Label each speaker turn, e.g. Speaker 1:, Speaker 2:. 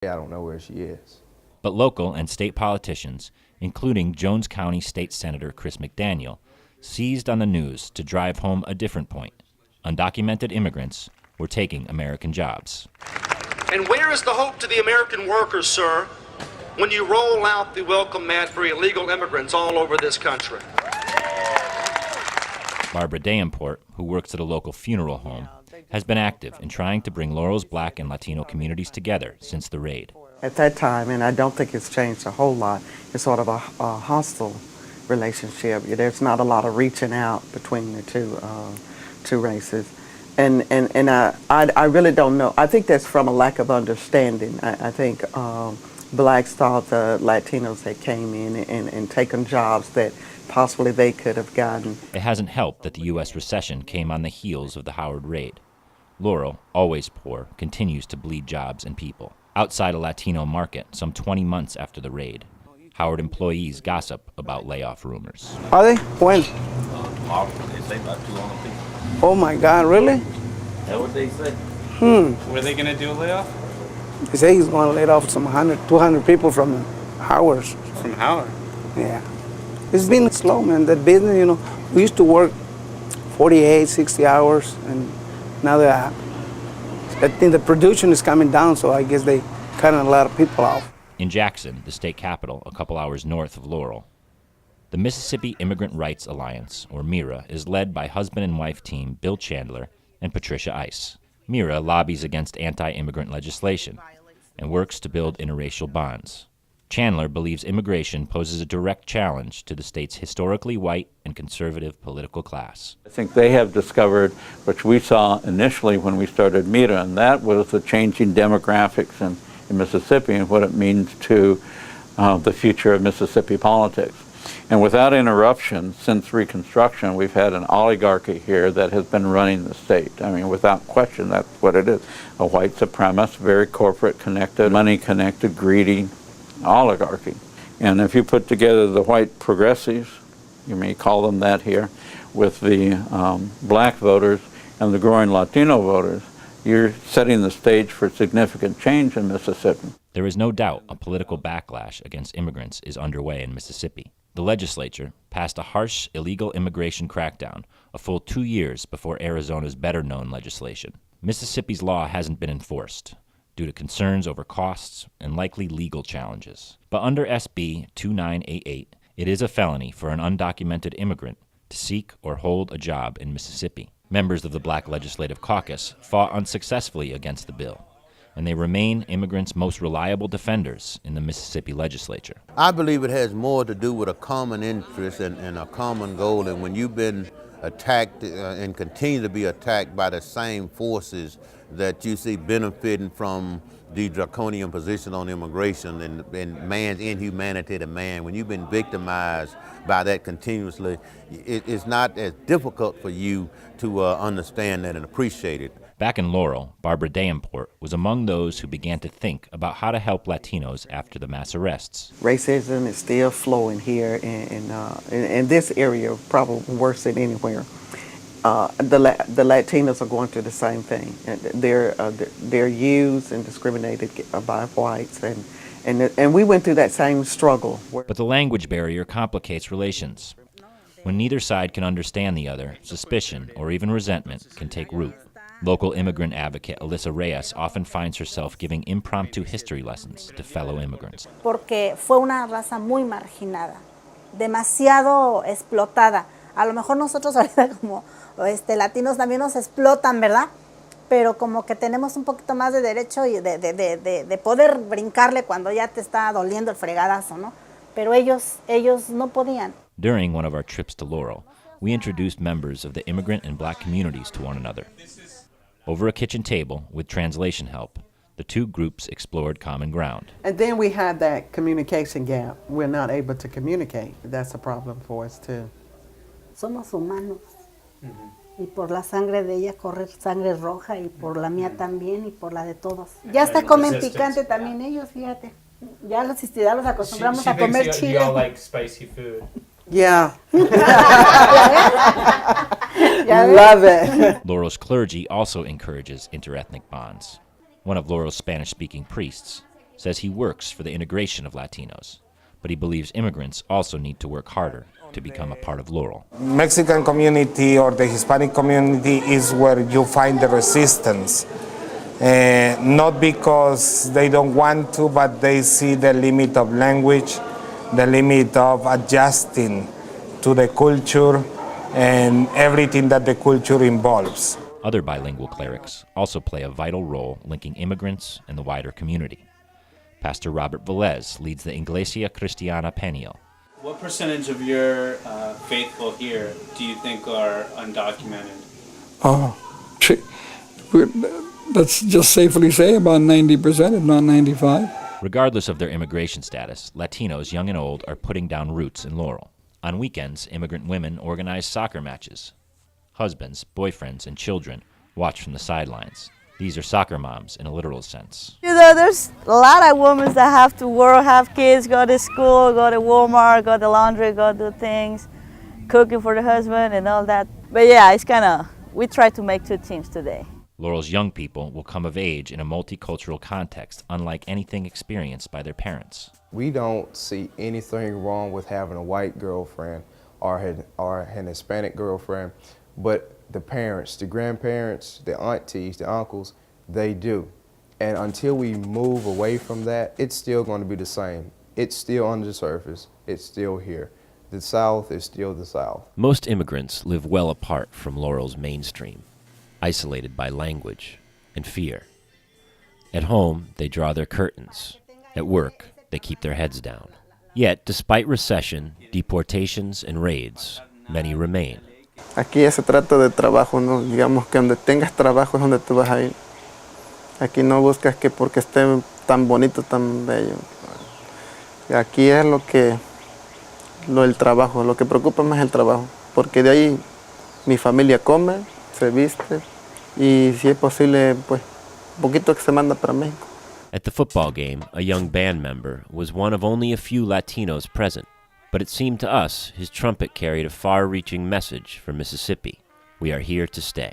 Speaker 1: I don't know where she is.
Speaker 2: But local and state politicians, including Jones County State Senator Chris McDaniel, seized on the news to drive home a different point. Undocumented immigrants were taking American jobs.
Speaker 3: And where is the hope to the American workers, sir, when you roll out the welcome mat for illegal immigrants all over this country?
Speaker 2: Barbara Davenport, who works at a local funeral home, has been active in trying to bring Laurel's Black and Latino communities together since the raid.
Speaker 4: At that time, and I don't think it's changed a whole lot, it's sort of a hostile relationship. There's not a lot of reaching out between the two races. And I really don't know. I think that's from a lack of understanding. I think blacks thought the Latinos that came in and taken jobs that possibly they could have gotten.
Speaker 2: It hasn't helped that the U.S. recession came on the heels of the Howard raid. Laurel, always poor, continues to bleed jobs and people. Outside a Latino market, some 20 months after the raid, Howard employees gossip about layoff rumors.
Speaker 5: Are they? When?
Speaker 6: They say about 200 people.
Speaker 5: Oh my God, really?
Speaker 6: That's what they say.
Speaker 7: Were they going to do a layoff?
Speaker 5: They say he's going to lay off some 200 people from Howard's.
Speaker 7: From Howard?
Speaker 5: Yeah. It's been slow, man. That business, you know, we used to work 48, 60 hours, and now I think the production is coming down, so I guess they cutting a lot of people off.
Speaker 2: In Jackson, the state capital, a couple hours north of Laurel, the Mississippi Immigrant Rights Alliance, or MIRA, is led by husband and wife team Bill Chandler and Patricia Ice. MIRA lobbies against anti-immigrant legislation and works to build interracial bonds. Chandler believes immigration poses a direct challenge to the state's historically white and conservative political class.
Speaker 8: I think they have discovered, which we saw initially when we started MIRA, and that was the changing demographics in Mississippi and what it means to the future of Mississippi politics. And without interruption, since Reconstruction, we've had an oligarchy here that has been running the state. I mean, without question, that's what it is. A white supremacist, very corporate connected, money connected, greedy oligarchy. And if you put together the white progressives, you may call them that here, with the black voters and the growing Latino voters, you're setting the stage for significant change in Mississippi.
Speaker 2: There is no doubt a political backlash against immigrants is underway in Mississippi. The legislature passed a harsh illegal immigration crackdown a full 2 years before Arizona's better-known legislation. Mississippi's law hasn't been enforced due to concerns over costs and likely legal challenges. But under SB 2988, it is a felony for an undocumented immigrant to seek or hold a job in Mississippi. Members of the Black Legislative Caucus fought unsuccessfully against the bill, and they remain immigrants' most reliable defenders in the Mississippi legislature.
Speaker 9: I believe it has more to do with a common interest and a common goal, and when you've been attacked and continue to be attacked by the same forces that you see benefiting from the draconian position on immigration and man's inhumanity to man, when you've been victimized by that continuously, it's not as difficult for you to understand that and appreciate it.
Speaker 2: Back in Laurel, Barbara Davenport was among those who began to think about how to help Latinos after the mass arrests.
Speaker 4: Racism is still flowing here in this area, probably worse than anywhere. The Latinos are going through the same thing. They're used and discriminated by whites, and we went through that same struggle.
Speaker 2: But the language barrier complicates relations. When neither side can understand the other, suspicion or even resentment can take root. Local immigrant advocate Alyssa Reyes often finds herself giving impromptu history lessons to fellow immigrants.
Speaker 10: Porque fue una raza muy marginada, demasiado explotada. A lo mejor nosotros ahorita como latinos también nos explotan, ¿verdad? Pero como que tenemos un poquito más de derecho y de poder brincarle cuando ya te está doliendo el fregadazo, ¿no? Pero ellos no podían.
Speaker 2: During one of our trips to Laurel, we introduced members of the immigrant and black communities to one another. Over a kitchen table, with translation help, the two groups explored common ground.
Speaker 4: And then we had that communication gap. We're not able to communicate. That's a problem for us too.
Speaker 10: Somos humanos. Y por la sangre de ella corre sangre roja y por la mía también y por la de todos. Ya hasta comen picante también ellos, fíjate. Ya los acostumbramos a comer chile.
Speaker 7: You all like spicy food.
Speaker 4: Yeah. Love it.
Speaker 2: Laurel's clergy also encourages interethnic bonds. One of Laurel's Spanish-speaking priests, says he works for the integration of Latinos, but he believes immigrants also need to work harder to become a part of Laurel.
Speaker 1: Mexican community or the Hispanic community is where you find the resistance. Not because they don't want to, but they see the limit of language, the limit of adjusting to the culture and everything that the culture involves.
Speaker 2: Other bilingual clerics also play a vital role linking immigrants and the wider community. Pastor Robert Velez leads the Iglesia Cristiana Peniel.
Speaker 7: What percentage of your faithful here do you think are undocumented?
Speaker 11: Oh, let's just safely say about 90%, if not 95%.
Speaker 2: Regardless of their immigration status, Latinos, young and old, are putting down roots in Laurel. On weekends, immigrant women organize soccer matches. Husbands, boyfriends, and children watch from the sidelines. These are soccer moms in a literal sense.
Speaker 12: You know, there's a lot of women that have to work, have kids, go to school, go to Walmart, go to laundry, go do things, cooking for the husband and all that. But yeah, it's kind of, we try to make two teams today.
Speaker 2: Laurel's young people will come of age in a multicultural context unlike anything experienced by their parents.
Speaker 13: We don't see anything wrong with having a white girlfriend or an Hispanic girlfriend, but the parents, the grandparents, the aunties, the uncles, they do. And until we move away from that, it's still going to be the same. It's still under the surface. It's still here. The South is still the South.
Speaker 14: Most immigrants live well apart from Laurel's mainstream, isolated by language and fear. At home, they draw their curtains. At work, they keep their heads down. Yet, despite recession, deportations, and raids, many remain.
Speaker 5: Aquí ya se trata de trabajo, ¿no? Digamos que donde tengas trabajo es donde tú vas a ir. Aquí no buscas que porque esté tan bonito, tan bello. Aquí es el trabajo, lo que preocupa más es el trabajo, porque de ahí mi familia come, se viste y si es posible, pues, un poquito que se manda para México.
Speaker 14: At the football game, a young band member was one of only a few Latinos present, but it seemed to us his trumpet carried a far-reaching message for Mississippi. We are here to stay.